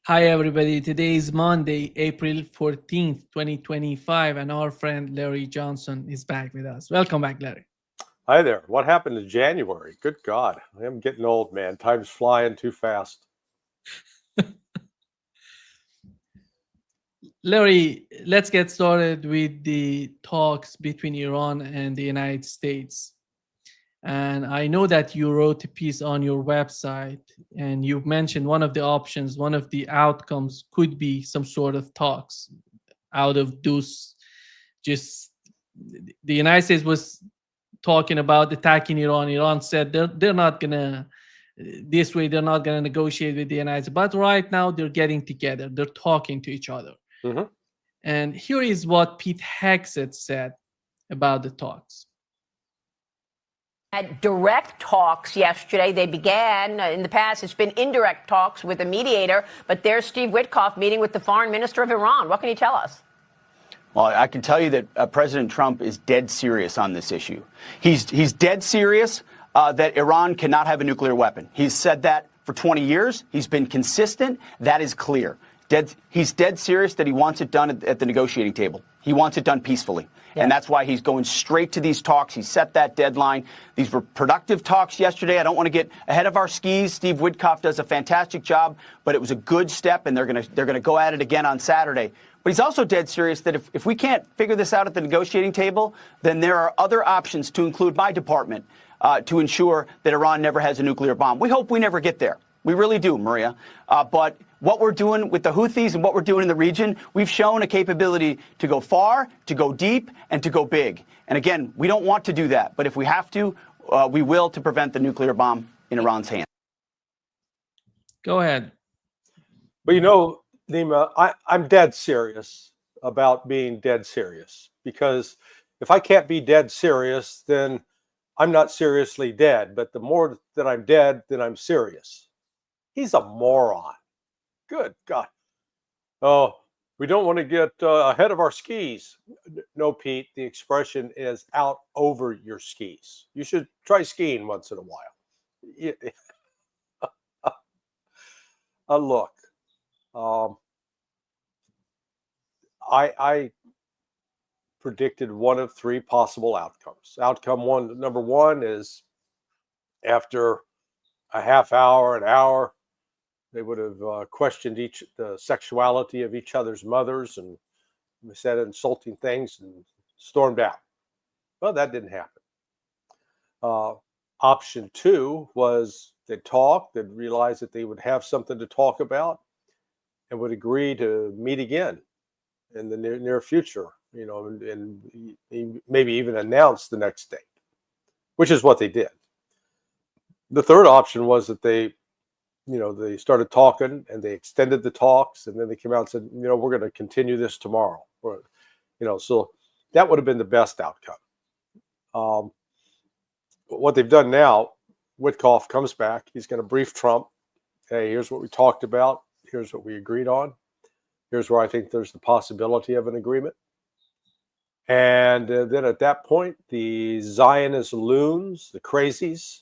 Hi, everybody. Today is Monday, April 14th, 2025, and our friend Larry Johnson is back with us. Welcome back, Larry. Hi there. What happened to January? Good God. I'm getting old, man. Time's flying too fast. Larry, let's get started with the talks between Iran and the United States. And I know that you wrote a piece on your website and you've mentioned one of the options, one of the outcomes could be some sort of talks out of those. Just the United States was talking about attacking Iran. Iran said they're not gonna this way they're not gonna negotiate with the United States. But right now they're getting together. They're talking to each other. Hmm. And here is what Pete Hegseth said about the talks. Had direct talks yesterday. They began in the past. It's been indirect talks with a mediator, but there's Steve Witkoff meeting with the foreign minister of Iran. What can you tell us? Well, I can tell you that President Trump is dead serious on this issue. He's dead serious that Iran cannot have a nuclear weapon. He's said that for 20 years. He's been consistent. That is clear. He's dead serious that he wants it done at the negotiating table. He wants it done peacefully. Yeah. And that's why he's going straight to these talks. He set that deadline. These were productive talks yesterday. I don't want to get ahead of our skis. Steve Witkoff does a fantastic job, but it was a good step, and they're gonna go at it again on Saturday. But he's also dead serious that if we can't figure this out at the negotiating table, then there are other options, to include my department, to ensure that Iran never has a nuclear bomb. We hope we never get there. We really do, Maria. But what we're doing with the Houthis and what we're doing in the region, we've shown a capability to go far, to go deep, and to go big. And again, we don't want to do that. But if we have to, we will, to prevent the nuclear bomb in Iran's hands. Go ahead. But Nima, I'm dead serious about being dead serious, because if I can't be dead serious, then I'm not seriously dead. But the more that I'm dead, then I'm serious. He's a moron. Good God. Oh, we don't want to get ahead of our skis. No, Pete, the expression is out over your skis. You should try skiing once in a while. Look, I predicted one of three possible outcomes. Number one is after a half hour, an hour, they would have questioned the sexuality of each other's mothers and said insulting things and stormed out. Well, that didn't happen. Option two was they'd talk, they'd realize that they would have something to talk about, and would agree to meet again in the near future, and maybe even announce the next date, which is what they did. The third option was that they started talking and they extended the talks, and then they came out and said, we're going to continue this tomorrow. So that would have been the best outcome. What they've done now, Witkoff comes back. He's going to brief Trump. Hey, here's what we talked about. Here's what we agreed on. Here's where I think there's the possibility of an agreement. And then at that point, the Zionist loons, the crazies,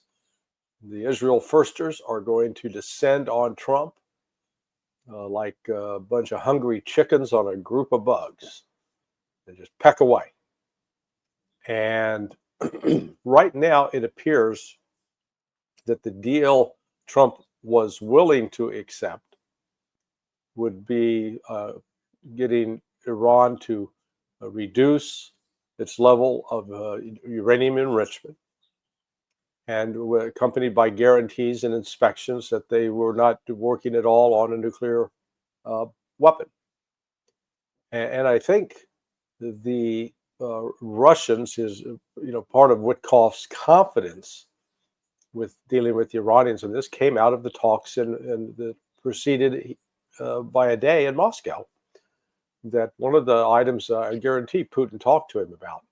the Israel firsters are going to descend on Trump like a bunch of hungry chickens on a group of bugs and just peck away. And right now, it appears that the deal Trump was willing to accept would be getting Iran to reduce its level of uranium enrichment, and accompanied by guarantees and inspections that they were not working at all on a nuclear weapon. And I think the Russians is, part of Witkoff's confidence with dealing with the Iranians, and this came out of the talks and the preceded by a day in Moscow. That one of the items I guarantee Putin talked to him about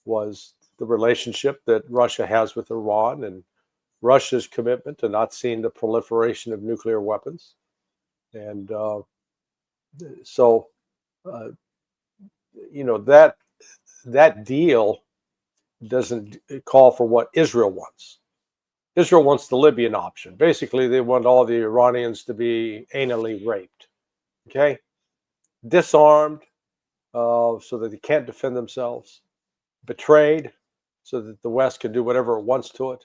was the relationship that Russia has with Iran and Russia's commitment to not seeing the proliferation of nuclear weapons. And that deal doesn't call for what Israel wants. Israel wants the Libyan option. Basically, they want all the Iranians to be anally raped, okay? Disarmed so that they can't defend themselves, betrayed so that the West can do whatever it wants to it.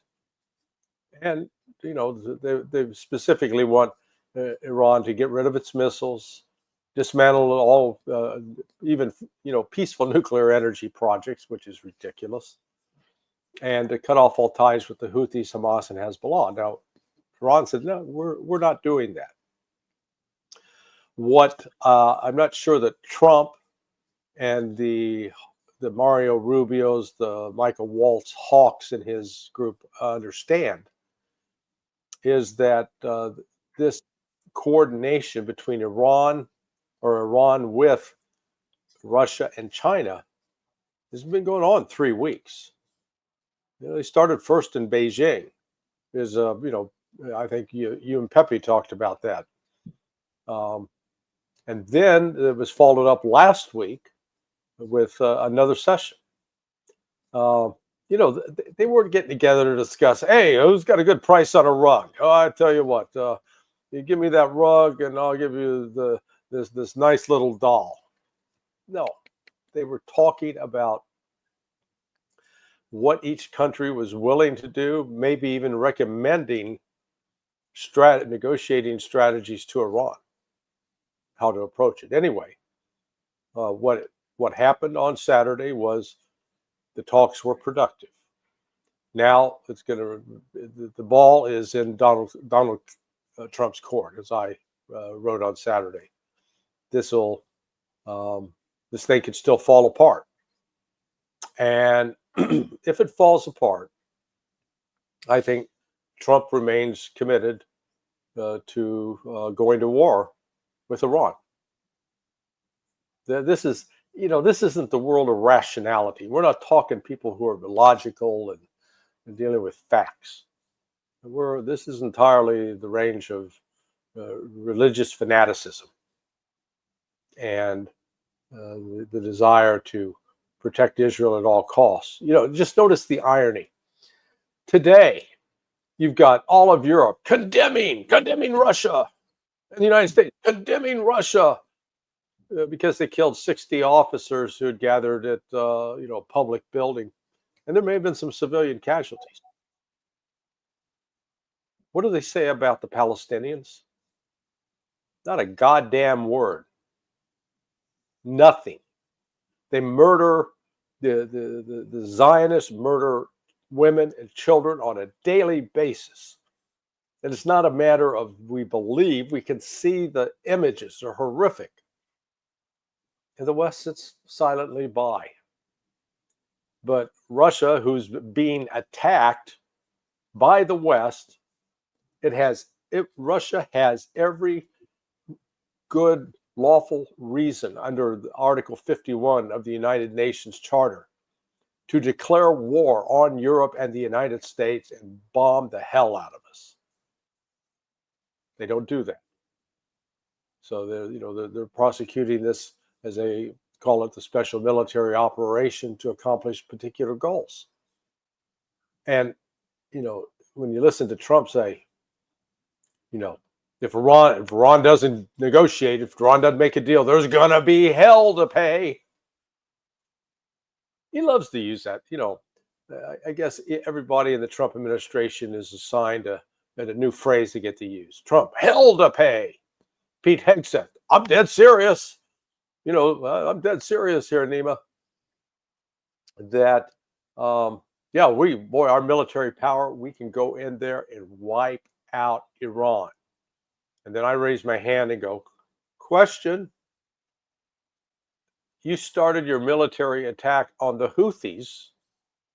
And, you know, they specifically want Iran to get rid of its missiles, dismantle all, even, you know, peaceful nuclear energy projects, which is ridiculous, and to cut off all ties with the Houthis, Hamas, and Hezbollah. Now, Iran said, no, we're not doing that. What I'm not sure that Trump and the Mario Rubio's, the Michael Waltz hawks in his group understand is that this coordination between Iran with Russia and China has been going on 3 weeks. You know, they started first in Beijing. Is you know, I think you and Pepe talked about that, and then it was followed up last week with another session. You know, they weren't getting together to discuss, hey, who's got a good price on a rug? Oh, I tell you what, you give me that rug and I'll give you this nice little doll. No, they were talking about what each country was willing to do, maybe even recommending negotiating strategies to Iran, how to approach it. Anyway, what happened on Saturday was the talks were productive. Now it's going to, the ball is in Donald Trump's court, as I wrote on Saturday. This thing could still fall apart, and if it falls apart, I think Trump remains committed to going to war with Iran. This is, you know, this isn't the world of rationality. We're not talking people who are logical and dealing with facts. This is entirely the range of religious fanaticism and the desire to protect Israel at all costs. You know, just notice the irony. Today, you've got all of Europe condemning Russia, and the United States condemning Russia because they killed 60 officers who had gathered at you know, a public building, and there may have been some civilian casualties. What do they say about the Palestinians? Not a goddamn word. Nothing. They murder, the Zionists murder women and children on a daily basis. And it's not a matter of we believe, we can see the images, they're horrific. And the West sits silently by. But Russia, who's being attacked by the West, Russia has every good lawful reason under Article 51 of the United Nations Charter to declare war on Europe and the United States and bomb the hell out of us. They don't do that. So they're prosecuting this as they call it, the special military operation to accomplish particular goals. And you know, when you listen to Trump say, you know, if Iran doesn't negotiate, if Iran doesn't make a deal, there's gonna be hell to pay. He loves to use that. You know, I guess everybody in the Trump administration is assigned a new phrase to get to use. Trump, hell to pay. Pete Hegseth, I'm dead serious. You know, I'm dead serious here, Nima. That, yeah, our military power, we can go in there and wipe out Iran. And then I raise my hand and go, question, you started your military attack on the Houthis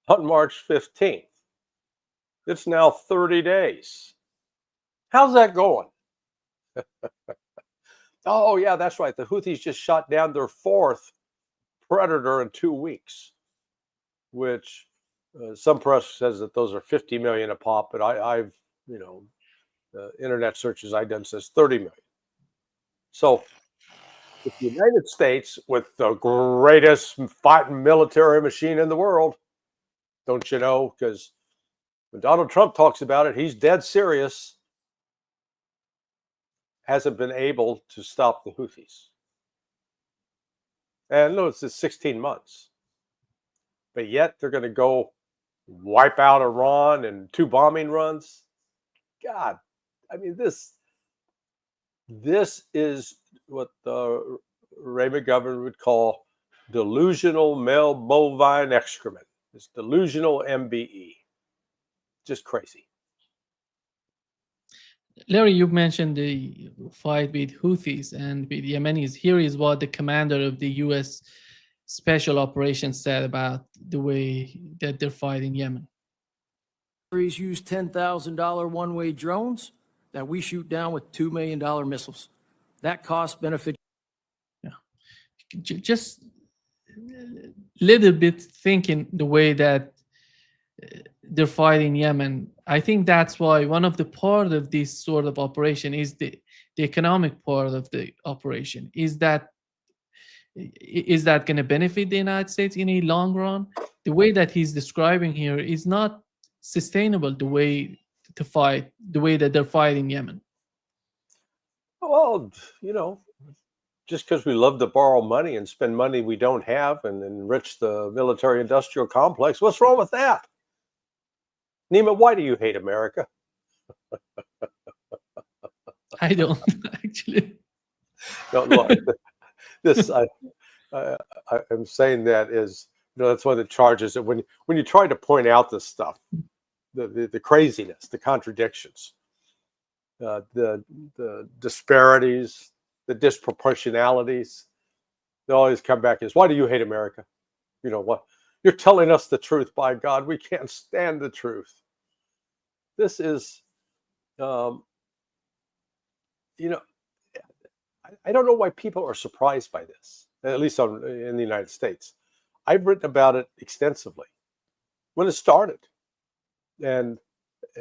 on March 15th. It's now 30 days. How's that going? Oh, yeah, that's right. The Houthis just shot down their fourth Predator in 2 weeks, which some press says that those are 50 million a pop, but I've, you know, internet searches I've done says 30 million. So if the United States, with the greatest fighting military machine in the world, don't you know, because When Donald Trump talks about it, he's dead serious. Hasn't been able to stop the Houthis. And no, it's just 16 months. But yet they're going to go wipe out Iran in 2 bombing runs. God, I mean, this is what the Ray McGovern would call delusional male bovine excrement. It's delusional MBE. Just crazy. Larry, you mentioned the fight with Houthis and with Yemenis. Here is what the commander of the U.S. Special Operations said about the way that they're fighting Yemen. Use $10,000 one-way drones that we shoot down with $2 million missiles. That cost benefit. Yeah, just a little bit thinking the way that they're fighting Yemen. I think that's why one of the part of this sort of operation is the economic part of the operation. Is that going to benefit the United States in a long run? The way that he's describing here is not sustainable. The way to fight, the way that they're fighting Yemen. Well, just because we love to borrow money and spend money we don't have and enrich the military-industrial complex, what's wrong with that? Nima, why do you hate America? I don't actually. No, look, this I'm saying that is, that's one of the charges that when you try to point out this stuff, the craziness, the contradictions, the disparities, the disproportionalities, they always come back as, why do you hate America? You know what? You're telling us the truth, by God. We can't stand the truth. This is, I don't know why people are surprised by this, at least in the United States. I've written about it extensively when it started and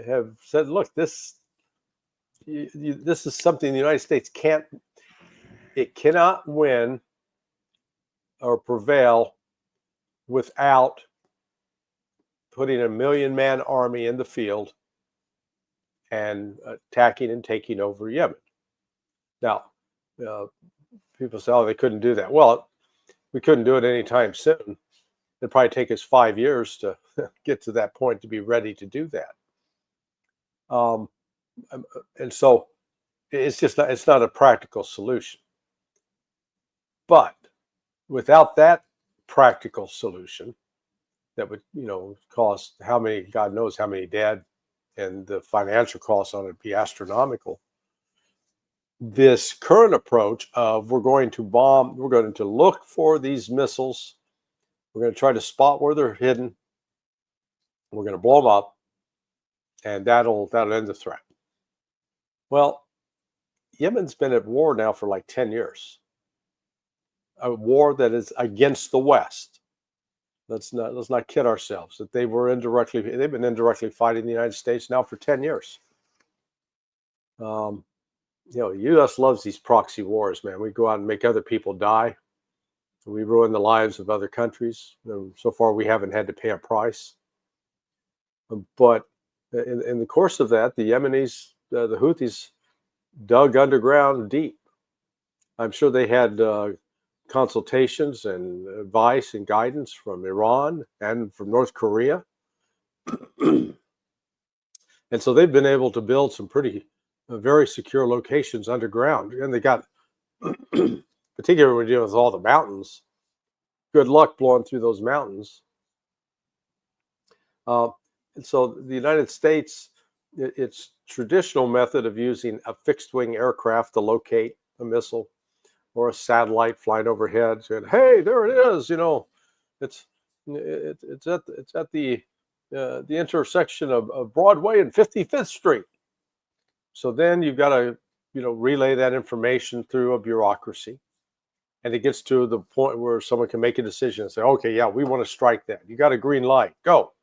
have said, look, this is something the United States cannot win or prevail without putting a 1 million-man army in the field and attacking and taking over Yemen. Now, people say, oh, they couldn't do that. Well, we couldn't do it anytime soon. It'd probably take us 5 years to get to that point to be ready to do that. And so it's not a practical solution. But without that practical solution, that would, cost God knows how many dead, and the financial costs on it be astronomical. This current approach of we're going to bomb, we're going to look for these missiles, we're going to try to spot where they're hidden, we're going to blow them up, and that'll end the threat. Well, Yemen's been at war now for like 10 years. A war that is against the West. Let's not kid ourselves that they've been indirectly fighting the United States now for 10 years. The U.S. loves these proxy wars, man. We go out and make other people die. We ruin the lives of other countries. So far, we haven't had to pay a price. But in the course of that, the Yemenis, the Houthis, dug underground deep. I'm sure they had consultations and advice and guidance from Iran and from North Korea. And so they've been able to build some very secure locations underground. And they got, particularly when we're dealing with all the mountains, good luck blowing through those mountains. And so the United States, its traditional method of using a fixed wing aircraft to locate a missile or a satellite flying overhead, said, "Hey, there it is." It's at the intersection of Broadway and 55th Street. So then you've got to relay that information through a bureaucracy, and it gets to the point where someone can make a decision and say, "Okay, yeah, we want to strike that. You got a green light, go."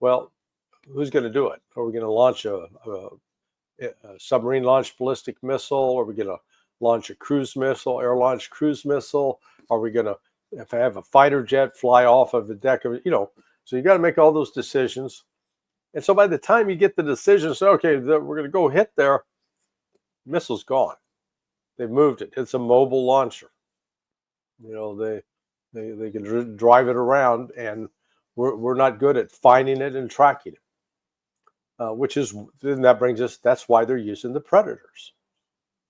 Well, who's going to do it? Are we going to launch a submarine launched ballistic missile? Are we going to launch a cruise missile, air-launched cruise missile? Are we going to have a fighter jet fly off of the deck of, so you got to make all those decisions. And so by the time you get the decision, say, okay, we're going to go hit there, missile's gone. They've moved it. It's a mobile launcher. You know, they can drive it around, and we're not good at finding it and tracking it. Which is, then that brings us, that's why they're using the Predators.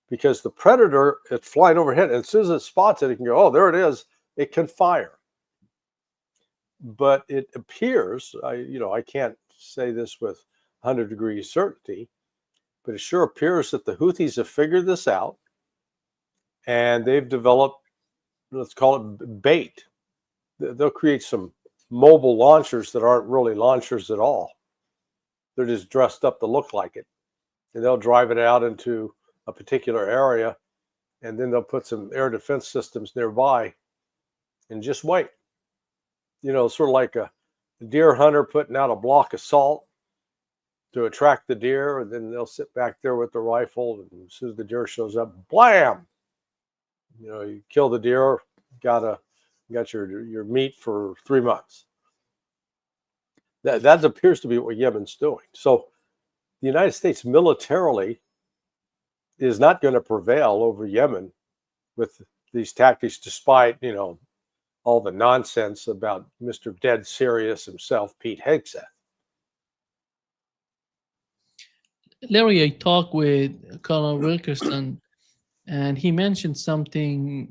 Because the Predator, it's flying overhead, and as soon as it spots it, it can go, oh, there it is. It can fire. But it appears, I can't say this with 100-degree certainty, but it sure appears that the Houthis have figured this out, and they've developed, let's call it bait. They'll create some mobile launchers that aren't really launchers at all. They're just dressed up to look like it. And they'll drive it out into a particular area, and then they'll put some air defense systems nearby and just wait. You know, sort of like a deer hunter putting out a block of salt to attract the deer, and then they'll sit back there with the rifle, and as soon as the deer shows up, blam! You know, you kill the deer, got your meat for 3 months. That appears to be what Yemen's doing. So the United States militarily is not going to prevail over Yemen with these tactics, despite, all the nonsense about Mr. Dead Serious himself, Pete Hegseth. Larry, I talked with Colonel Wilkerson, and he mentioned something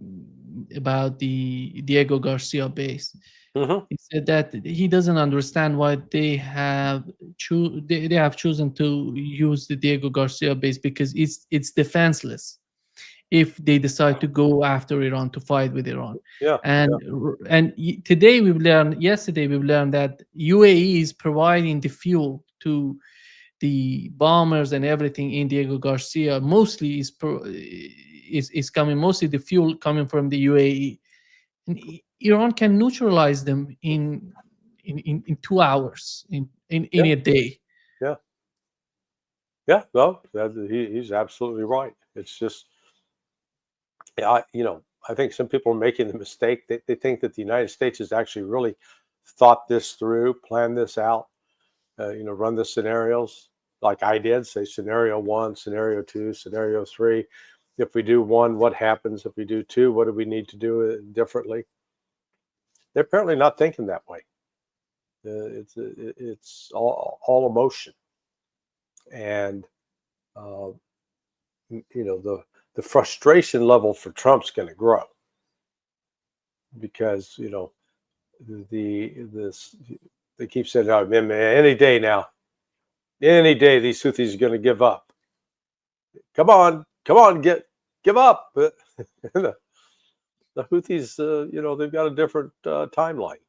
about the Diego Garcia base. Mm-hmm. He said that he doesn't understand why they have chosen to use the Diego Garcia base, because it's defenseless if they decide to go after Iran, to fight with Iran. Yeah. Yesterday we've learned that UAE is providing the fuel to the bombers and everything in Diego Garcia. Mostly is coming, mostly the fuel coming from the UAE. And Iran can neutralize them in 2 hours, in a day. Yeah. Yeah. No, he's absolutely right. It's just, I think some people are making the mistake. They think that the United States has actually really thought this through, planned this out, run the scenarios like I did, say scenario 1, scenario 2, scenario 3. If we do 1, what happens? If we do 2, what do we need to do differently? They're apparently not thinking that way. It's all emotion, and the frustration level for Trump's going to grow, because they keep saying, "Oh, man, any day now, any day these Houthis are going to give up. Come on, give up." But the Houthis, they've got a different timeline.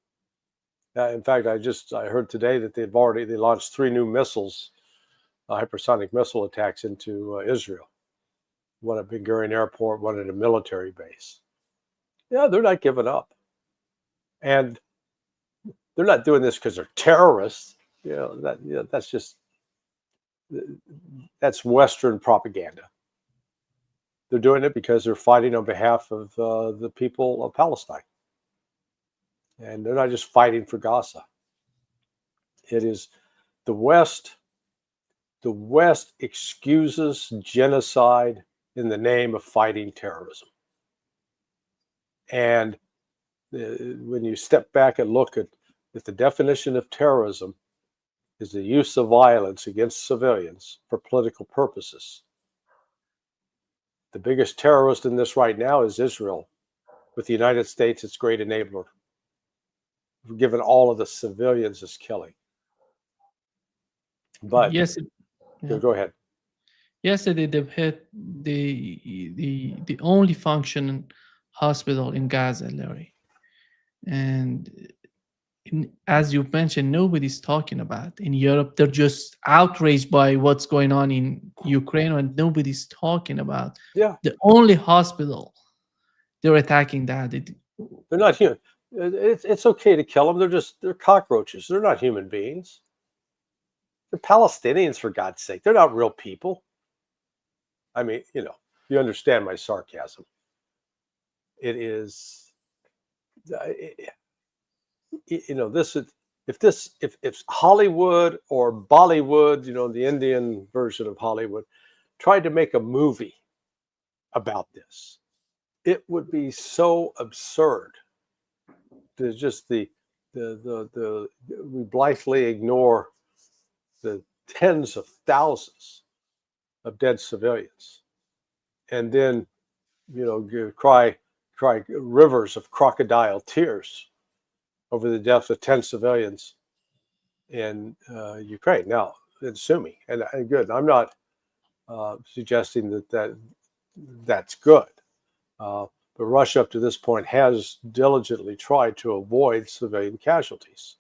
In fact, I heard today that they launched 3 new missiles, hypersonic missile attacks into Israel. One at Ben Gurion Airport, one at a military base. Yeah, they're not giving up, and they're not doing this because they're terrorists. That's Western propaganda. They're doing it because they're fighting on behalf of the people of Palestine. And they're not just fighting for Gaza. It is the West. The West excuses genocide in the name of fighting terrorism. And when you step back and look at the definition of terrorism is the use of violence against civilians for political purposes. The biggest terrorist in this right now is Israel, with the United States, its great enabler, given all of the civilians it's killing. But yes, go ahead. Yesterday they've hit the only functioning hospital in Gaza, Larry, and as you mentioned, nobody's talking about in Europe. They're just outraged by what's going on in Ukraine, and nobody's talking about the only hospital they're attacking. They're not human. It's okay to kill them. They're cockroaches. They're not human beings. They're Palestinians, for God's sake. They're not real people. I mean, you understand my sarcasm. It is, this is, if Hollywood or Bollywood, the Indian version of Hollywood, tried to make a movie about this, it would be so absurd. There's just we blithely ignore the tens of thousands of dead civilians, and then cry rivers of crocodile tears over the deaths of 10 civilians in Ukraine. Now, sue me, and good. I'm not suggesting that's good. But Russia, up to this point, has diligently tried to avoid civilian casualties.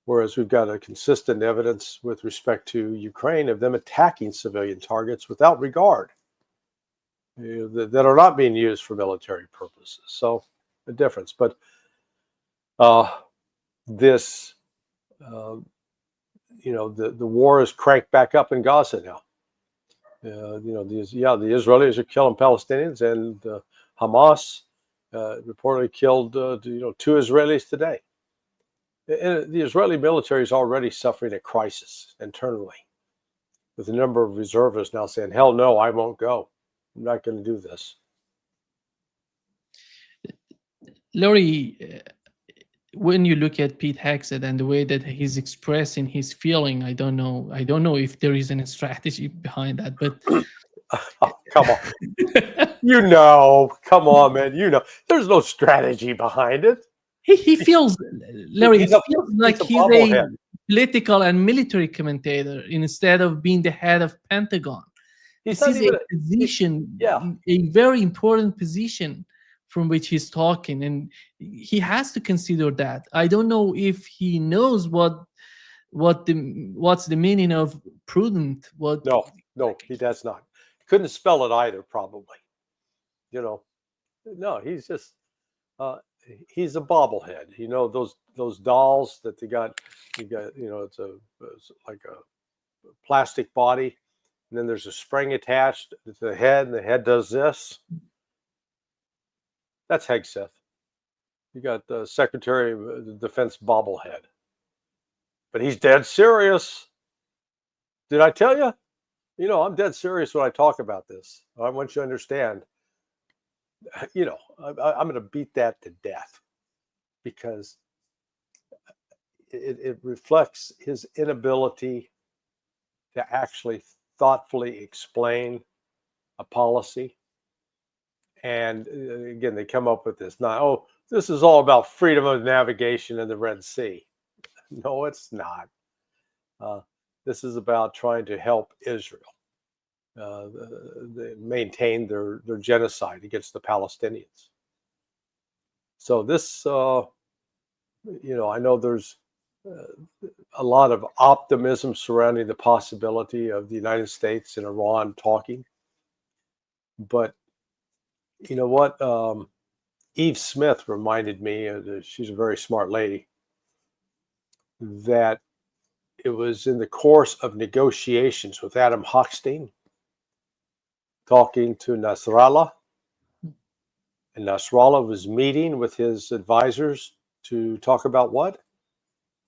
Whereas we've got a consistent evidence with respect to Ukraine of them attacking civilian targets without regard, that are not being used for military purposes. So a difference. But this, the war is cranked back up in Gaza now. The Israelis are killing Palestinians, and Hamas reportedly killed 2 Israelis today. And the Israeli military is already suffering a crisis internally, with a number of reservists now saying, "Hell no, I won't go. I'm not going to do this." Laurie, when you look at Pete Hegseth and the way that he's expressing his feeling, I don't know if there is any strategy behind that, but oh, come on. Come on, man. There's no strategy behind it. He feels, Larry, He's it feels like he's a bobblehead. political and military commentator instead of being the head of Pentagon. This is a position, a very important position from which he's talking, and he has to consider that. I don't know if he knows what's the meaning of prudent. No, he does not. Couldn't spell it either, probably. No, he's just he's a bobblehead. Those dolls that you got. It's like a plastic body, and then there's a spring attached to the head, and the head does this. That's Hegseth. You got the Secretary of Defense bobblehead, but he's dead serious. Did I tell you? I'm dead serious when I talk about this. I want you to understand. I'm going to beat that to death, because it reflects his inability to actually thoughtfully explain a policy. And again, they come up with this. Now, this is all about freedom of navigation in the Red Sea. No, it's not. This is about trying to help Israel maintain their genocide against the Palestinians. So this, I know there's a lot of optimism surrounding the possibility of the United States and Iran talking. But you know what? Eve Smith reminded me, she's a very smart lady, that it was in the course of negotiations with Adam Hochstein talking to Nasrallah, and Nasrallah was meeting with his advisors to talk about what?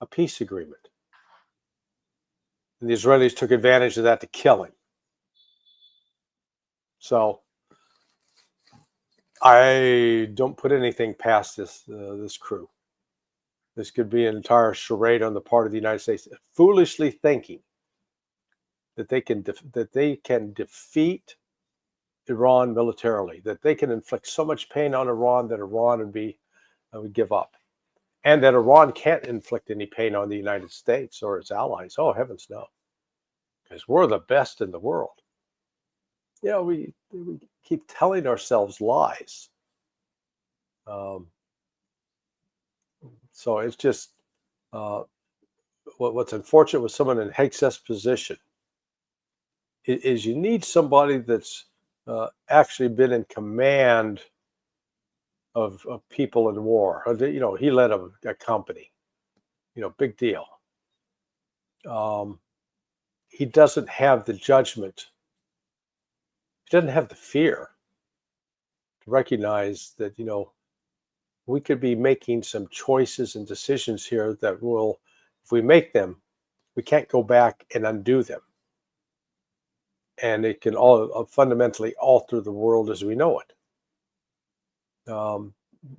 A peace agreement. And the Israelis took advantage of that to kill him. So I don't put anything past this crew. This could be an entire charade on the part of the United States, foolishly thinking that they can defeat Iran militarily, that they can inflict so much pain on Iran that Iran would give up, and that Iran can't inflict any pain on the United States or its allies. Oh, heavens no, because we're the best in the world. We keep telling ourselves lies. So it's just what's unfortunate with someone in Hegseth's position is you need somebody that's actually been in command of people in war. He led a company. Big deal. He doesn't have the judgment. He doesn't have the fear to recognize that we could be making some choices and decisions here that will, if we make them, we can't go back and undo them. And it can all fundamentally alter the world as we know it.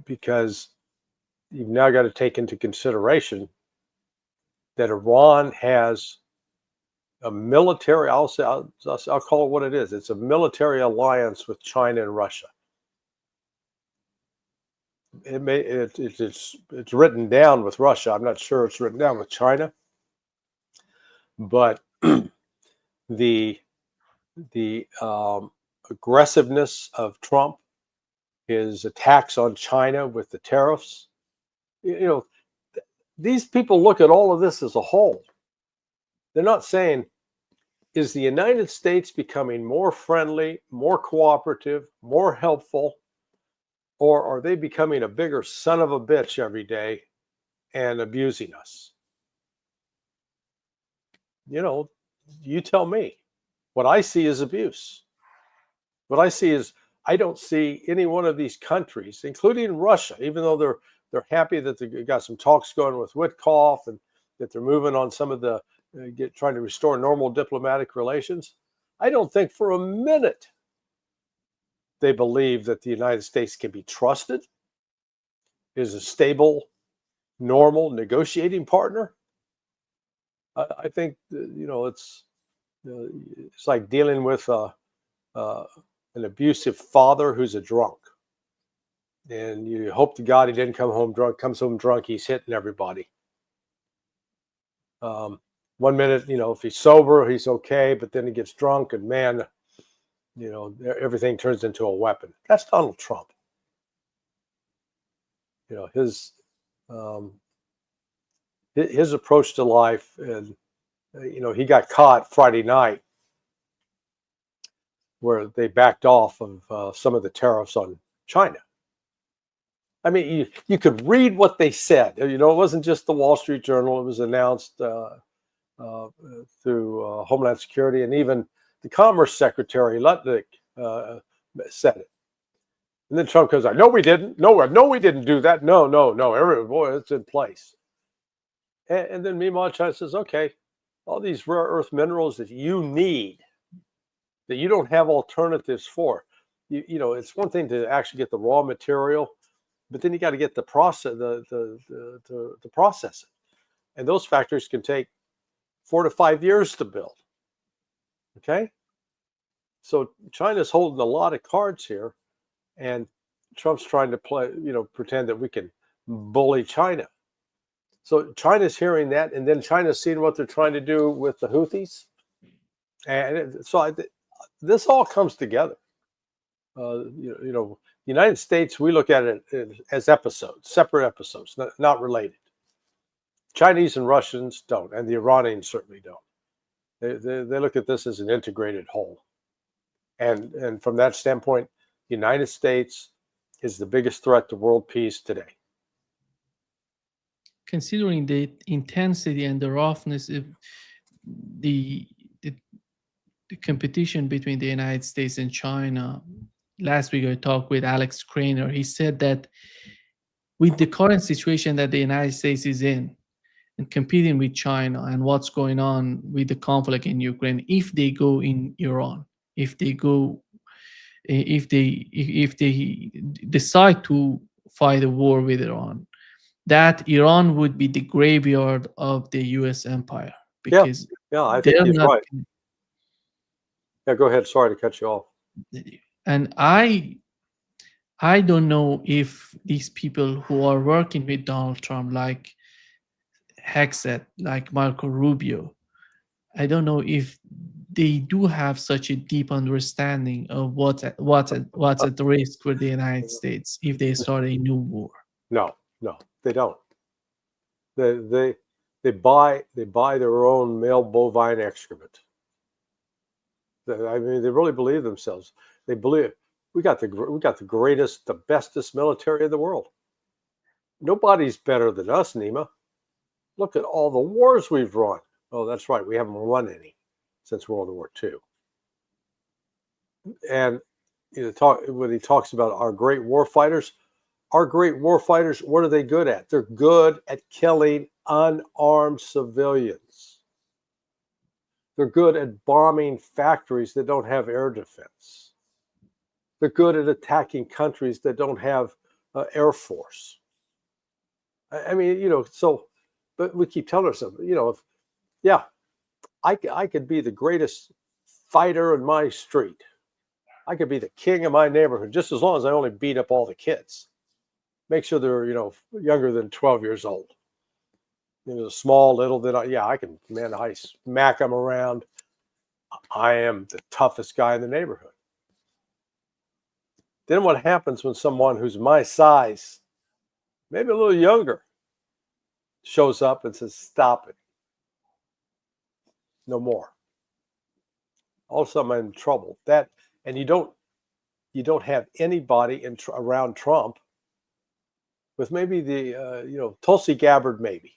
Because you've now got to take into consideration that Iran has a military, I'll call it what it is. It's a military alliance with China and Russia. It's written down with Russia. I'm not sure it's written down with China, but the aggressiveness of Trump, his attacks on China with the tariffs, these people look at all of this as a whole. They're not saying, is the United States becoming more friendly, more cooperative, more helpful, or are they becoming a bigger son of a bitch every day and abusing us? You tell me. What I see is abuse. What I see is, I don't see any one of these countries, including Russia, even though they're happy that they got some talks going with Witkoff and that they're moving on some of the trying to restore normal diplomatic relations. I don't think for a minute they believe that the United States can be trusted, is a stable, normal negotiating partner. I think it's like dealing with an abusive father who's a drunk, and you hope to God he didn't come home drunk. Comes home drunk, he's hitting everybody. 1 minute, if he's sober, he's okay, but then he gets drunk, and man, everything turns into a weapon. That's Donald Trump. His approach to life, and he got caught Friday night where they backed off of some of the tariffs on China. I mean, you could read what they said. It wasn't just the Wall Street Journal. It was announced through Homeland Security, and even the Commerce Secretary Lutnick said it. And then Trump goes, "No, we didn't. No, we didn't do that. No. Boy, it's in place." And then meanwhile, China says, "Okay, all these rare earth minerals that you need, that you don't have alternatives for. It's one thing to actually get the raw material, but then you got to get the process, to process it, and those factories can take 4 to 5 years to build." Okay, so China's holding a lot of cards here, and Trump's trying to pretend that we can bully China. So China's hearing that, and then China's seeing what they're trying to do with the Houthis, and this all comes together. The United States, we look at it as episodes, separate episodes, not related. Chinese and Russians don't, and the Iranians certainly don't. They look at this as an integrated whole. And from that standpoint, the United States is the biggest threat to world peace today. Considering the intensity and the roughness of the competition between the United States and China, last week I talked with Alex Craner. He said that with the current situation that the United States is in and competing with China and what's going on with the conflict in Ukraine, if they go in Iran, if they decide to fight a war with Iran, that Iran would be the graveyard of the U.S. empire, because yeah, I think he's right. Yeah, go ahead. Sorry to cut you off. And I don't know if these people who are working with Donald Trump, like Hexet, like Marco Rubio, I don't know if they do have such a deep understanding of what's at risk for the United States if they start a new war. No, they don't. They buy their own male bovine excrement. I mean, they really believe themselves. They believe we got the greatest, the bestest military in the world. Nobody's better than us, Nima. Look at all the wars we've run. Oh, that's right. We haven't won any since World War II. And when he talks about our great war fighters, Our great war fighters, what are they good at? They're good at killing unarmed civilians. They're good at bombing factories that don't have air defense. They're good at attacking countries that don't have air force. I mean, so, but we keep telling ourselves, yeah, I could be the greatest fighter in my street. I could be the king of my neighborhood, just as long as I only beat up all the kids. Make sure they're, younger than 12 years old. Small, little, I can, man, I smack them around. I am the toughest guy in the neighborhood. Then what happens when someone who's my size, maybe a little younger, shows up and says, stop it. No more. All of a sudden I'm in trouble. And you don't have anybody around Trump with maybe the, Tulsi Gabbard, maybe.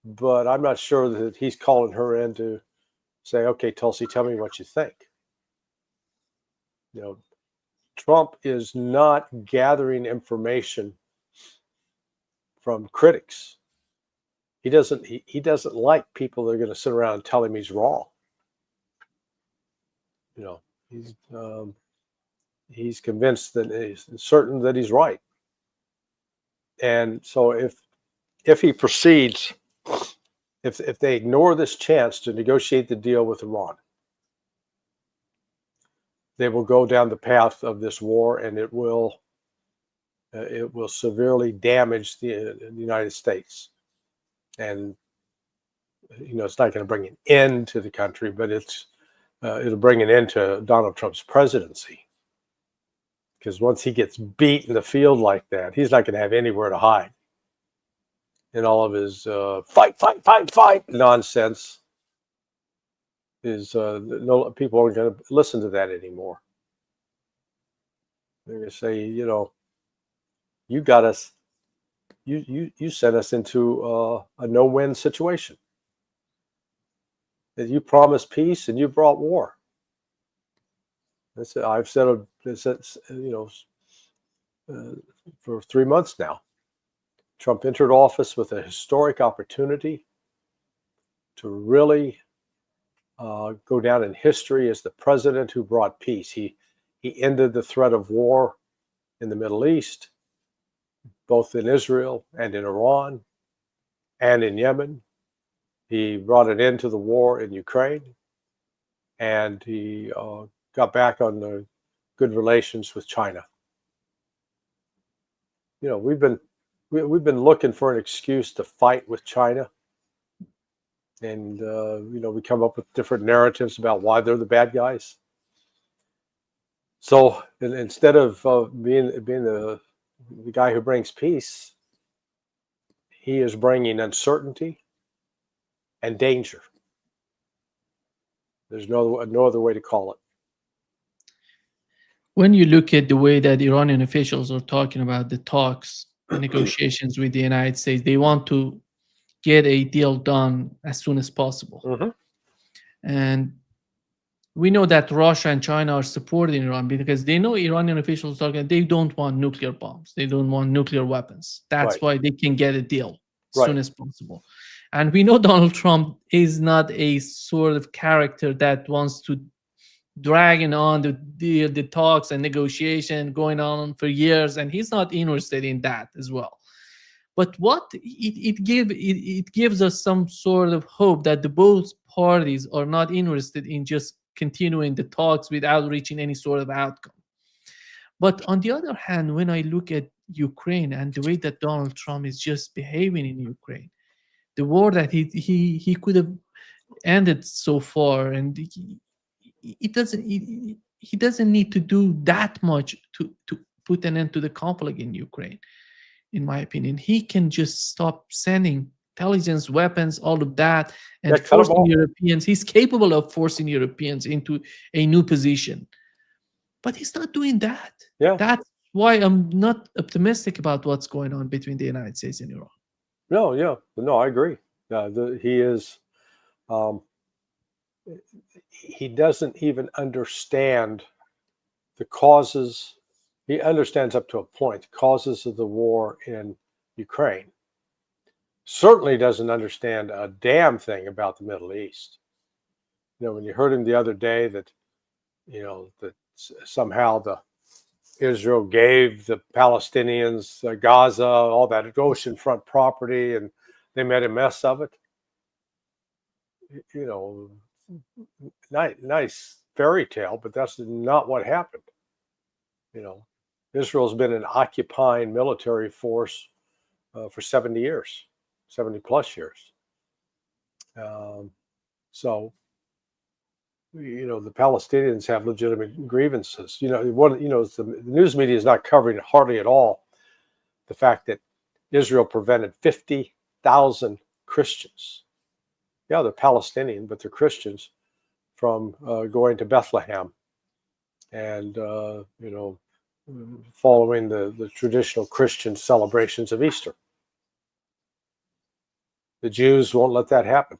But I'm not sure that he's calling her in to say, okay, Tulsi, tell me what you think. Trump is not gathering information from critics. He doesn't like people that are going to sit around and tell him he's wrong. He's convinced that he's certain that he's right. And so if he proceeds, if they ignore this chance to negotiate the deal with Iran, they will go down the path of this war, and it will severely damage the United States. And it's not going to bring an end to the country, but it'll bring an end to Donald Trump's presidency. Because once he gets beat in the field like that, he's not going to have anywhere to hide. And all of his fight nonsense is no, people aren't going to listen to that anymore. They're going to say, you got us, you sent us into a no-win situation. That you promised peace and you brought war. I've said for 3 months now. Trump entered office with a historic opportunity to really go down in history as the president who brought peace. He ended the threat of war in the Middle East, both in Israel and in Iran and in Yemen. He brought an end to the war in Ukraine, and he got back on the good relations with China. We've been looking for an excuse to fight with China, and we come up with different narratives about why they're the bad guys. So instead of being the guy who brings peace, he is bringing uncertainty and danger. There's no other way to call it. When you look at the way that Iranian officials are talking about the talks, the negotiations with the United States, they want to get a deal done as soon as possible. Mm-hmm. And we know that Russia and China are supporting Iran because they know Iranian officials talking, they don't want nuclear bombs. They don't want nuclear weapons. That's Right. why they can get a deal as Right. soon as possible. And we know Donald Trump is not a sort of character that wants to dragging on the talks and negotiation going on for years, and he's not interested in that as well. But what it gives us some sort of hope that the both parties are not interested in just continuing the talks without reaching any sort of outcome. But on the other hand, when I look at Ukraine and the way that Donald Trump is just behaving in Ukraine, the war that he could have ended so far, and he doesn't need to do that much to put an end to the conflict in Ukraine. In my opinion, he can just stop sending intelligence, weapons, all of that, and forcing Europeans. He's capable of forcing Europeans into a new position, but he's not doing that. Yeah. That's why I'm not optimistic about what's going on between the United States and Iran. No, I agree. He is. He doesn't even understand the causes He understands up to a point the causes of the war in Ukraine. Certainly doesn't understand a damn thing about the Middle East. When you heard him the other day that, that somehow Israel gave the Palestinians Gaza, all that oceanfront property, and they made a mess of it. Nice fairy tale, but that's not what happened. Israel's been an occupying military force for 70 years, 70 plus years. So the Palestinians have legitimate grievances. The news media is not covering hardly at all the fact that Israel prevented 50,000 Christians. Yeah, they're Palestinian, but they're Christians from going to Bethlehem and following the traditional Christian celebrations of Easter. The Jews won't let that happen.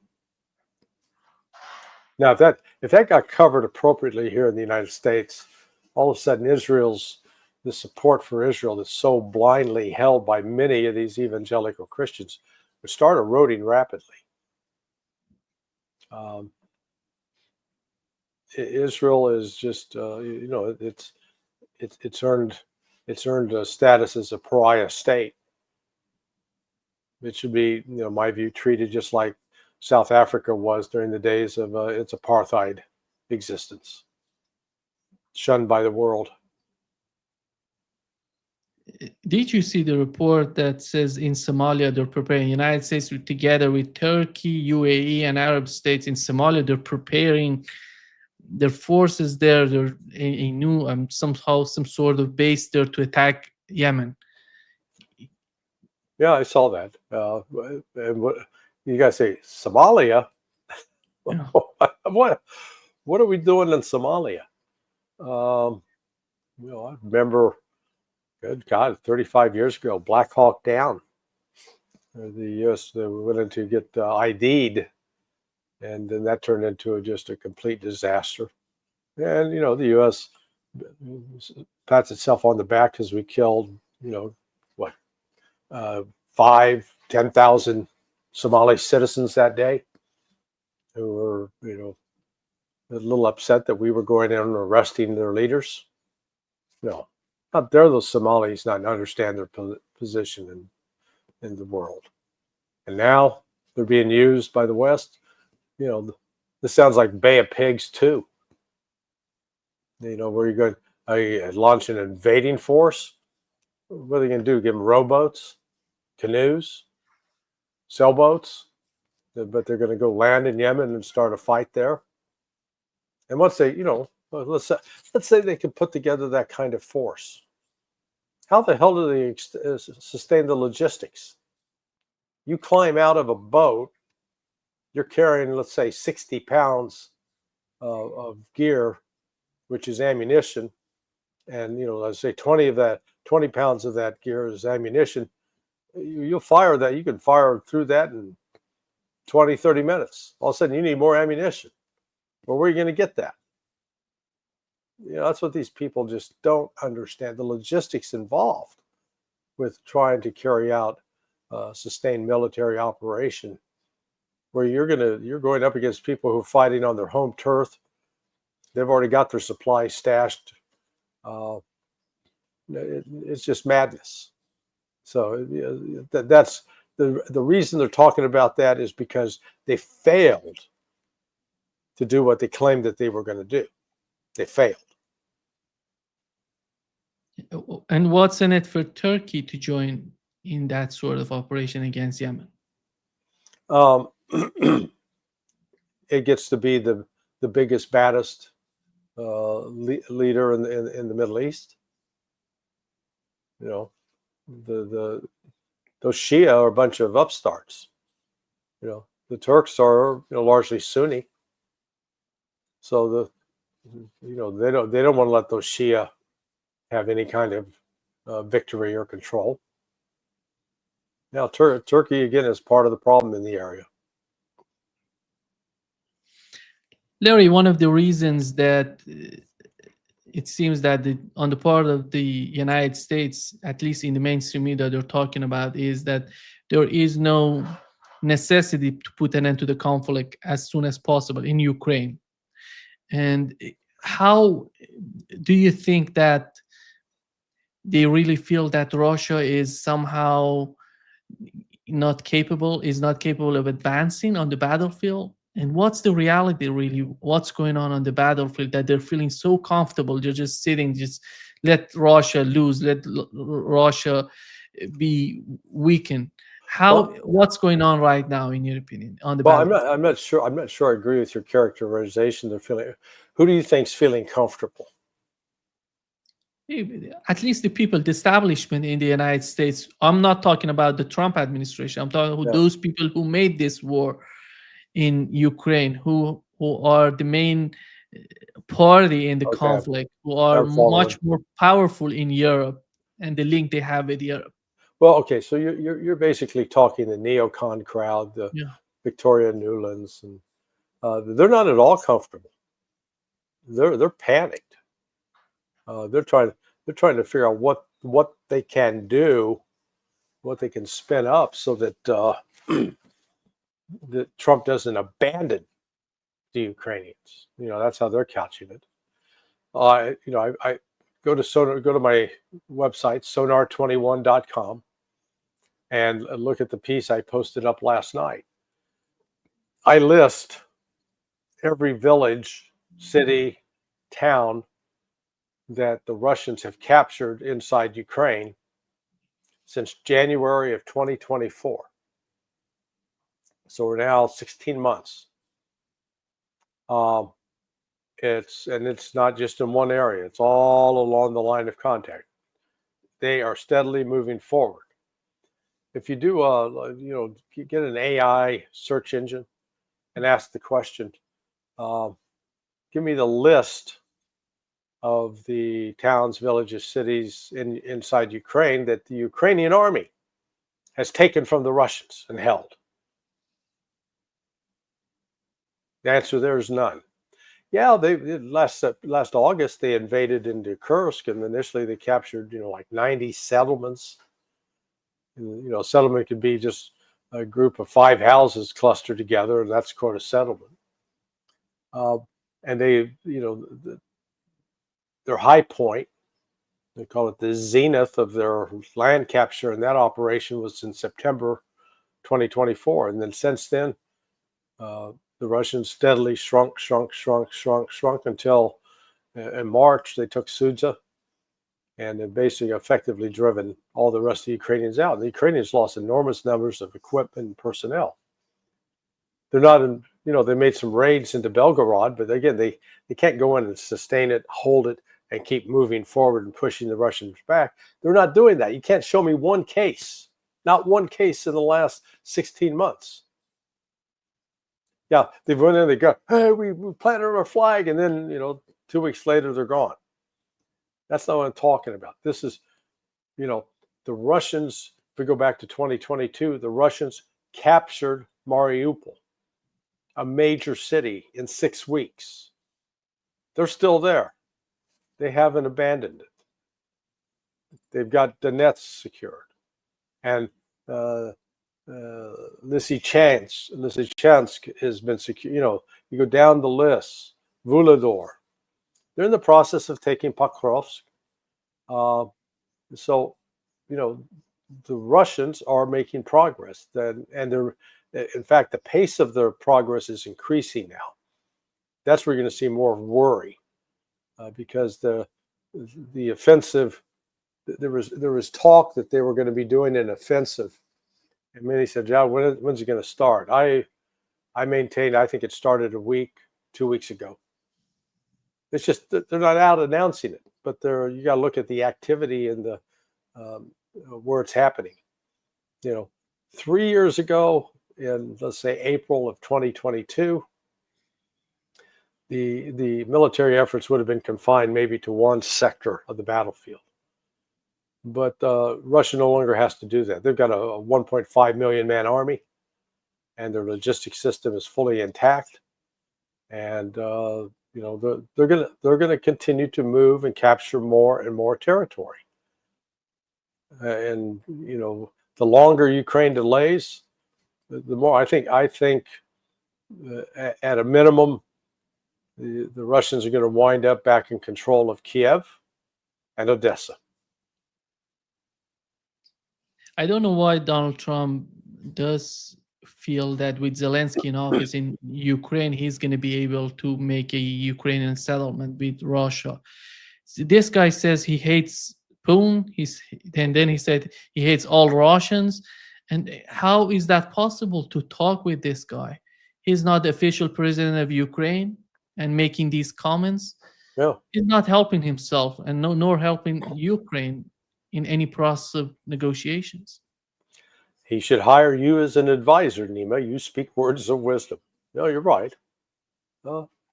Now, if that got covered appropriately here in the United States, all of a sudden the support for Israel that's so blindly held by many of these evangelical Christians would start eroding rapidly. Israel is just, it's earned a status as a pariah state. It should be, my view, treated just like South Africa was during the days of its apartheid existence, shunned by the world. Did you see the report that says in Somalia they're preparing, United States together with Turkey, UAE, and Arab states in Somalia, they're preparing their forces there, they're a new some sort of base there to attack Yemen? Yeah, I saw that. And what you guys say, Somalia? Yeah. What are we doing in Somalia? I remember, good God, 35 years ago, Black Hawk Down. The U.S. went in to get ID'd, and then that turned into just a complete disaster. And the U.S. pats itself on the back because we killed, 10,000 Somali citizens that day, who were, a little upset that we were going in and arresting their leaders. No, how dare those Somalis not understand their position in the world. And now they're being used by the West. This sounds like Bay of Pigs too. Where you're going to launch an invading force. What are they going to do? Give them rowboats, canoes, sailboats? But they're going to go land in Yemen and start a fight there. And once they, let's say they can put together that kind of force. How the hell do they sustain the logistics? You climb out of a boat, you're carrying, let's say, 60 pounds of gear, which is ammunition. And, let's say 20 pounds of that gear is ammunition. You'll fire that. You can fire through that in 20, 30 minutes. All of a sudden, you need more ammunition. Well, where are you going to get that? That's what these people just don't understand. The logistics involved with trying to carry out sustained military operation, where you're going up against people who are fighting on their home turf. They've already got their supplies stashed. It's just madness. So that's the reason they're talking about that is because they failed to do what they claimed that they were going to do. They failed. And what's in it for Turkey to join in that sort of operation against Yemen? It gets to be the biggest, baddest leader in the Middle East. Those Shia are a bunch of upstarts. The Turks are largely Sunni. So they don't want to let those Shia have any kind of victory or control. Now, Turkey again is part of the problem in the area. Larry, one of the reasons that it seems that on the part of the United States, at least in the mainstream media, they're talking about is that there is no necessity to put an end to the conflict as soon as possible in Ukraine. And how do you think that they really feel that Russia is somehow is not capable of advancing on the battlefield? And what's the reality really? What's going on the battlefield that they're feeling so comfortable? They're just sitting, just let Russia lose, let Russia be weakened. What's going on right now, in your opinion, on the battlefield? I'm not sure. I'm not sure I agree with your characterization. They're feeling. Who do you think's feeling comfortable? At least the people, the establishment in the United States. I'm not talking about the Trump administration. I'm talking about those people who made this war in Ukraine, who are the main party in the conflict, who are much more powerful in Europe, and the link they have with Europe. Well, okay, so you're basically talking the neocon crowd, the Victoria Nulands, and they're not at all comfortable. They're panicked. They're trying to figure out what they can do, what they can spin up, so that that Trump doesn't abandon the Ukrainians. That's how they're couching it. I go to my website sonar21.com and look at the piece I posted up last night. I list every village, city, town that the Russians have captured inside Ukraine since January of 2024. So we're now 16 months. It's not just in one area. It's all along the line of contact. They are steadily moving forward. If you do, get an AI search engine and ask the question, give me the list of the towns, villages, cities inside Ukraine that the Ukrainian army has taken from the Russians and held. The answer there is none. Yeah, last August they invaded into Kursk, and initially they captured like 90 settlements. And, settlement could be just a group of 5 houses clustered together, and that's called a settlement. And they, their high point, they call it the zenith of their land capture, and that operation was in September 2024. And then since then, the Russians steadily shrunk until in March they took Sudzha, and have basically effectively driven all the rest of the Ukrainians out. The Ukrainians lost enormous numbers of equipment and personnel. They're not in, they made some raids into Belgorod, but again, they can't go in and sustain it, hold it, and keep moving forward and pushing the Russians back. They're not doing that. You can't show me one case, not one case in the last 16 months. Yeah, they've run in, they go, hey, we planted our flag, and then, 2 weeks later, they're gone. That's not what I'm talking about. This is, the Russians, if we go back to 2022, the Russians captured Mariupol, a major city, in 6 weeks. They're still there. They haven't abandoned it. They've got Donetsk secured. And Lysychansk has been secure. You go down the list. Vuhledar. They're in the process of taking Pokrovsk. So, the Russians are making progress. And in fact, the pace of their progress is increasing now. That's where you're going to see more worry, because the offensive. There was talk that they were going to be doing an offensive, and many said, "John, when's it going to start?" I maintain I think it started 2 weeks ago. It's just that they're not out announcing it, but you got to look at the activity and the where it's happening. 3 years ago, in let's say April of 2022, the military efforts would have been confined maybe to one sector of the battlefield. But Russia no longer has to do that. They've got a 1.5 million man army, and their logistics system is fully intact. And they're gonna continue to move and capture more and more territory. And the longer Ukraine delays, the more I think at a minimum, the Russians are going to wind up back in control of Kiev and Odessa. I don't know why Donald Trump does feel that with Zelensky in office in Ukraine, he's going to be able to make a Ukrainian settlement with Russia. So this guy says he hates Putin, and then he said he hates all Russians. And how is that possible to talk with this guy? He's not the official president of Ukraine and making these comments. Yeah. He's not helping himself and nor helping Ukraine in any process of negotiations. He should hire you as an advisor, Nima. You speak words of wisdom. No, you're right.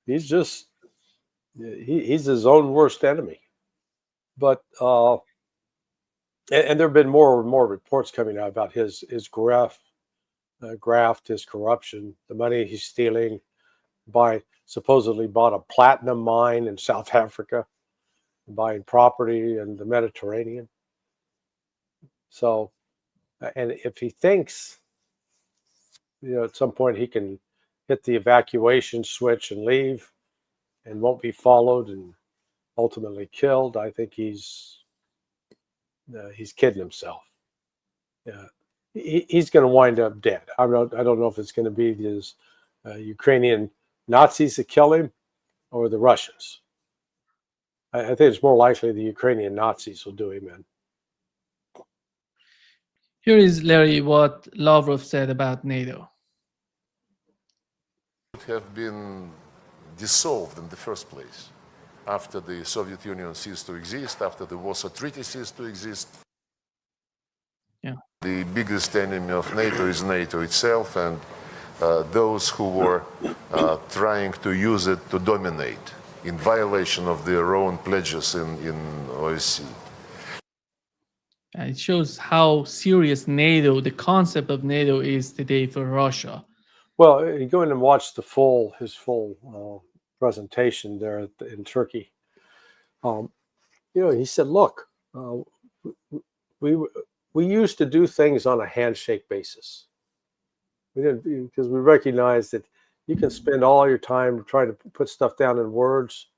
He's just he's his own worst enemy. But and there have been more and more reports coming out about his graft, his corruption, the money he's stealing, supposedly bought a platinum mine in South Africa, buying property in the Mediterranean. So, and if he thinks, at some point he can hit the evacuation switch and leave and won't be followed and ultimately killed, I think he's kidding himself. Yeah, he's going to wind up dead. I don't know if it's going to be his Ukrainian Nazis that kill him or the Russians. I think it's more likely the Ukrainian Nazis will do him in. Here is, Larry, what Lavrov said about NATO. Have been dissolved in the first place after the Soviet Union ceased to exist, after the Warsaw Treaty ceased to exist. Yeah. The biggest enemy of NATO is NATO itself, and those who were trying to use it to dominate in violation of their own pledges in OSCE. It shows how serious NATO, the concept of NATO, is today for Russia. Well, you go in and watch his full presentation there in Turkey. He said, "Look, we used to do things on a handshake basis. We didn't, because we recognized that you can spend all your time trying to put stuff down in words,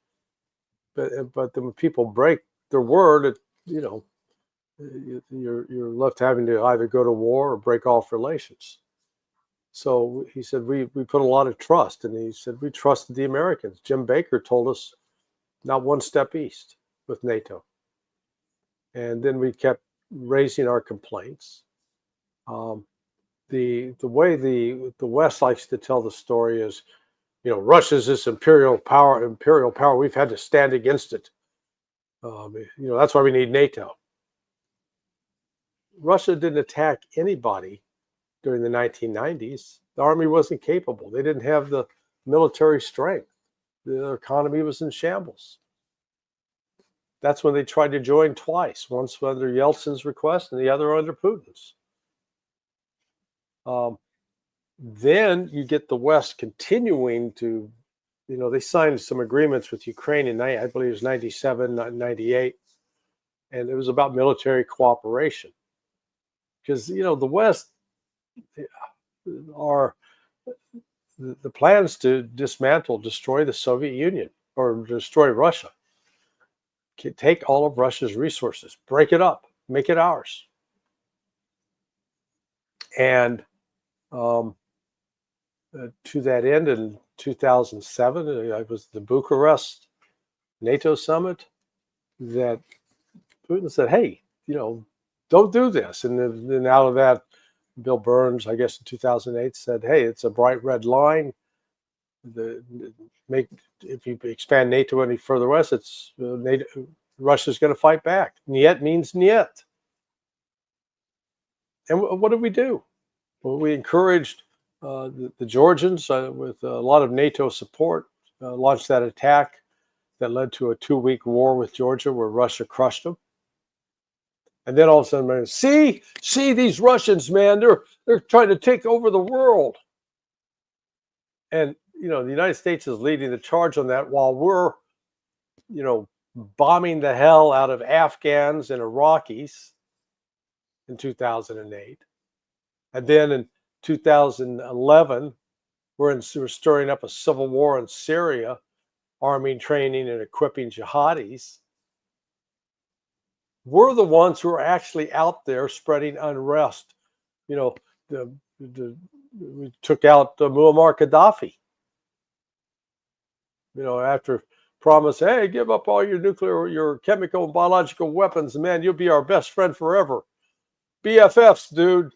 but then when people break their word, you're left having to either go to war or break off relations." So he said, we put a lot of trust, and he said, we trusted the Americans. Jim Baker told us not one step east with NATO. And then we kept raising our complaints. The way the West likes to tell the story is, Russia's this imperial power. We've had to stand against it. That's why we need NATO. Russia didn't attack anybody during the 1990s. The army wasn't capable. They didn't have the military strength. Their economy was in shambles. That's when they tried to join twice, once under Yeltsin's request and the other under Putin's. Then you get the West continuing to, they signed some agreements with Ukraine in, I believe it was 97, 98, and it was about military cooperation. Because, the West are the plans to destroy the Soviet Union or destroy Russia. Take all of Russia's resources, break it up, make it ours. And to that end, in 2007, it was the Bucharest NATO summit that Putin said, "Hey, don't do this." And then out of that, Bill Burns, I guess in 2008, said, "Hey, it's a bright red line. If you expand NATO any further west, it's Russia's going to fight back. Niet means niet." And what did we do? Well, we encouraged the Georgians with a lot of NATO support, launched that attack that led to a 2-week war with Georgia where Russia crushed them. And then all of a sudden, man, see these Russians, man, they're trying to take over the world. And the United States is leading the charge on that while we're, bombing the hell out of Afghans and Iraqis in 2008. And then in 2011, we're stirring up a civil war in Syria, arming, training, and equipping jihadis. We're the ones who are actually out there spreading unrest. We took out Muammar Gaddafi. After promise, hey, give up all your nuclear, your chemical and biological weapons, man, you'll be our best friend forever. BFFs, dude.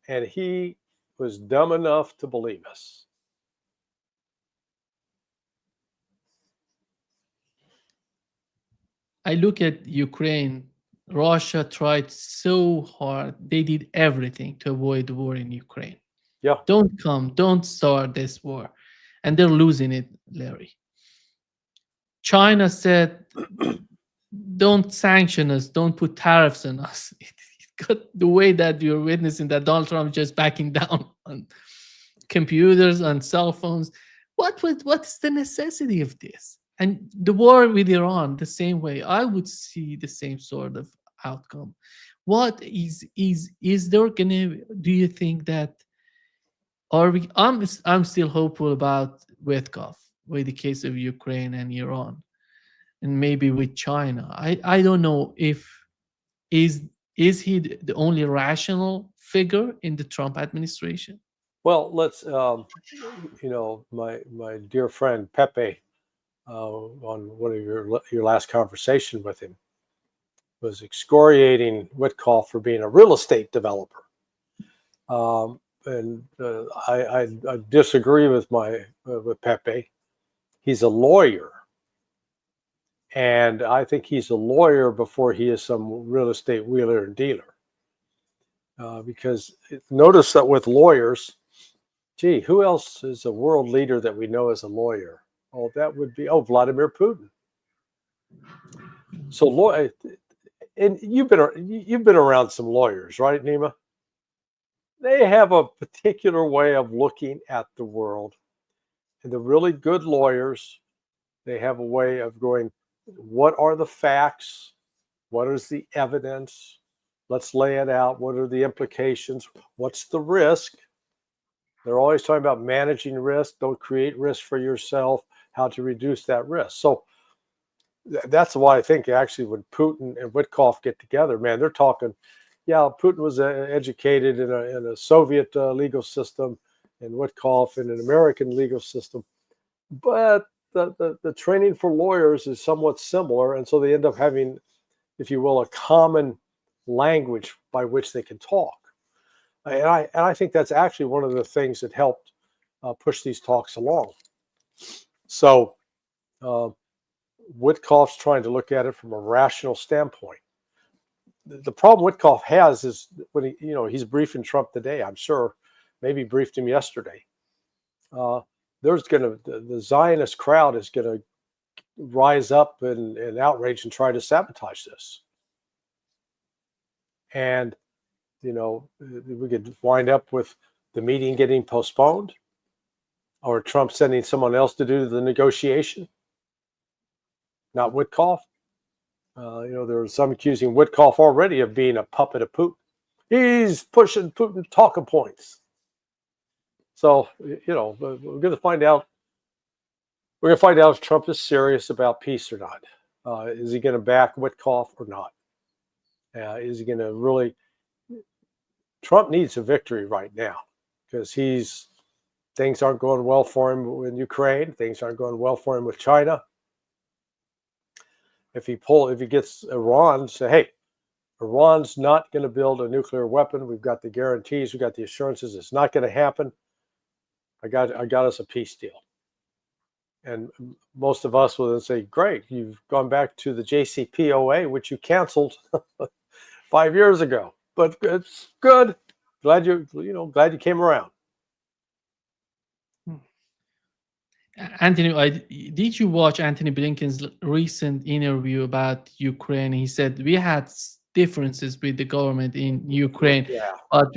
And he was dumb enough to believe us. I look at Ukraine. Russia tried so hard. They did everything to avoid the war in Ukraine. Yeah. Don't start this war. And they're losing it, Larry. China said, don't sanction us, don't put tariffs on us. It got the way that you're witnessing that Donald Trump just backing down on computers, on cell phones. What's the necessity of this? And the war with Iran, the same way, I would see the same sort of outcome. What is there gonna? Do you think that? I'm still hopeful about Witkoff with the case of Ukraine and Iran, and maybe with China. I don't know if is he the only rational figure in the Trump administration. Well, let's my dear friend Pepe, on one of your last conversation with him, was excoriating Witkoff for being a real estate developer. And I disagree with with Pepe. He's a lawyer, and I think he's a lawyer before he is some real estate wheeler and dealer. Because notice that with lawyers, gee, who else is a world leader that we know as a lawyer? Oh, that would be Vladimir Putin. So, and you've been around some lawyers, right, Nima? They have a particular way of looking at the world. And the really good lawyers, they have a way of going, what are the facts? What is the evidence? Let's lay it out. What are the implications? What's the risk? They're always talking about managing risk. Don't create risk for yourself, how to reduce that risk. So that's why I think actually when Putin and Witkoff get together, man, they're talking, yeah, Putin was educated in a Soviet legal system, and Witkoff in an American legal system. But the training for lawyers is somewhat similar, and so they end up having, if you will, a common language by which they can talk. And I think that's actually one of the things that helped push these talks along. So Witkoff's trying to look at it from a rational standpoint. The problem Witkoff has is when he's briefing Trump today, I'm sure, maybe briefed him yesterday. The Zionist crowd is going to rise up in outrage and try to sabotage this. And, we could wind up with the meeting getting postponed, or Trump sending someone else to do the negotiation, not Witkoff. There are some accusing Witkoff already of being a puppet of Putin. He's pushing Putin talking points. So, we're going to find out. We're going to find out if Trump is serious about peace or not. Is he going to back Witkoff or not? Is he going to really? Trump needs a victory right now because things aren't going well for him in Ukraine. Things aren't going well for him with China. If he gets Iran, say, hey, Iran's not going to build a nuclear weapon. We've got the guarantees. We've got the assurances. It's not going to happen. I got us a peace deal. And most of us will then say, great, you've gone back to the JCPOA, which you canceled 5 years ago. But it's good. Glad you came around. Anthony, did you watch Anthony Blinken's recent interview about Ukraine? He said we had differences with the government in Ukraine, yeah. but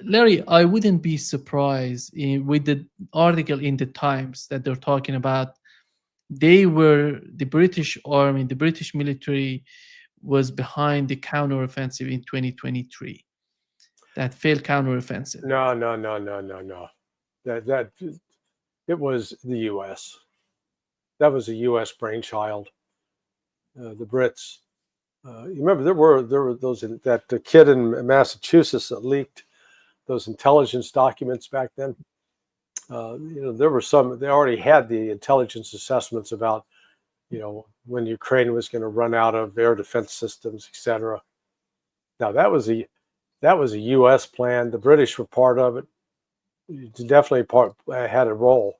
Larry, I wouldn't be surprised with the article in the Times that they're talking about. The British army, the British military was behind the counteroffensive in 2023, that failed counteroffensive. No. That it was the U.S. That was a U.S. brainchild. The Brits. You remember there were those the kid in Massachusetts that leaked those intelligence documents back then. There were some. They already had the intelligence assessments about, when Ukraine was going to run out of air defense systems, etc. Now that was a U.S. plan. The British were part of it. Definitely had a role,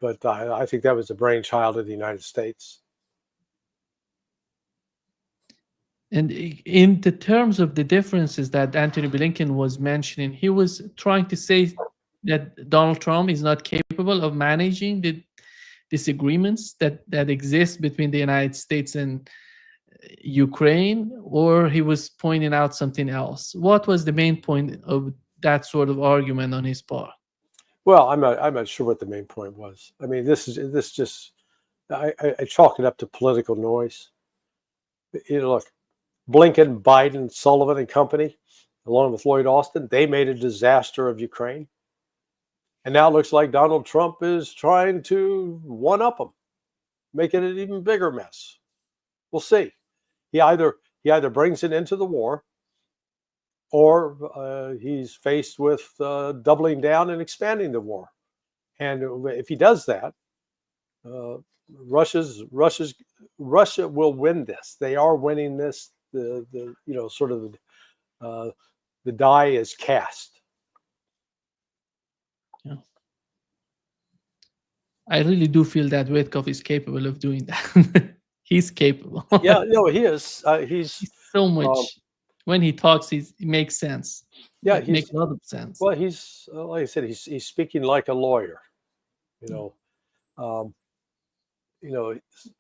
but I think that was the brainchild of the United States. And in the terms of the differences that Anthony Blinken was mentioning, he was trying to say that Donald Trump is not capable of managing the disagreements that exist between the United States and Ukraine, or he was pointing out something else. What was the main point of that sort of argument on his part? Well, I'm not sure what the main point was. I mean, I chalk it up to political noise. Look, Blinken, Biden, Sullivan and company, along with Lloyd Austin, they made a disaster of Ukraine. And now it looks like Donald Trump is trying to one-up them, making it an even bigger mess. We'll see. He either brings it into the war, or he's faced with doubling down and expanding the war. And if he does that, Russia will win this. They are winning this. The die is cast. Yeah. I really do feel that Witkoff is capable of doing that. He's capable. Yeah, no, he is. He's so much. When he talks, it makes sense. Yeah, it makes a lot of sense. Well, he's like I said, he's speaking like a lawyer.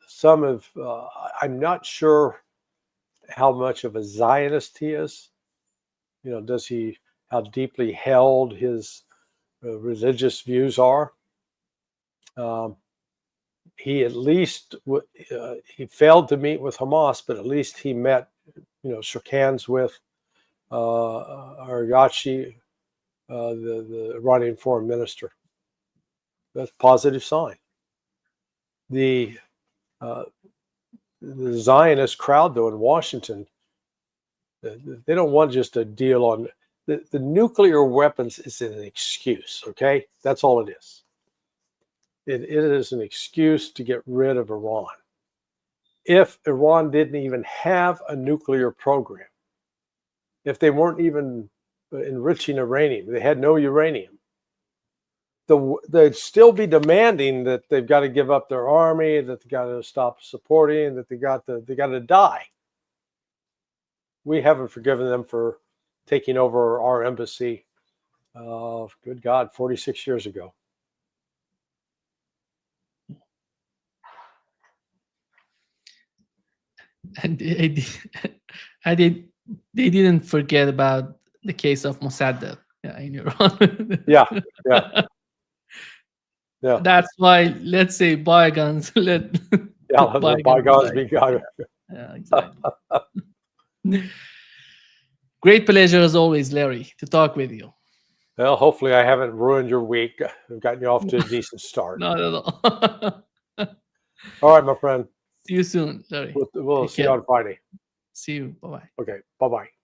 Some of I'm not sure how much of a Zionist he is. How deeply held his religious views are. He at least he failed to meet with Hamas, but at least he met, shook hands with Araghchi, the Iranian foreign minister. That's a positive sign. The Zionist crowd, though, in Washington, they don't want just a deal on the nuclear weapons. Is an excuse, okay? That's all it is. It is an excuse to get rid of Iran. If Iran didn't even have a nuclear program, if they weren't even enriching uranium, they had no uranium, they'd still be demanding that they've got to give up their army, that they got to stop supporting, that they got to die. We haven't forgiven them for taking over our embassy. Good God, 46 years ago. And they didn't forget about the case of Mossadegh in Iran. Yeah. That's why, let's say bygones. Let bygones be bygones. Yeah, exactly. Great pleasure as always, Larry, to talk with you. Well, hopefully I haven't ruined your week. I've gotten you off to a decent start. Not at all. All right, my friend. See you soon, Larry. We'll see you on Friday. See you. Bye-bye. Okay. Bye-bye.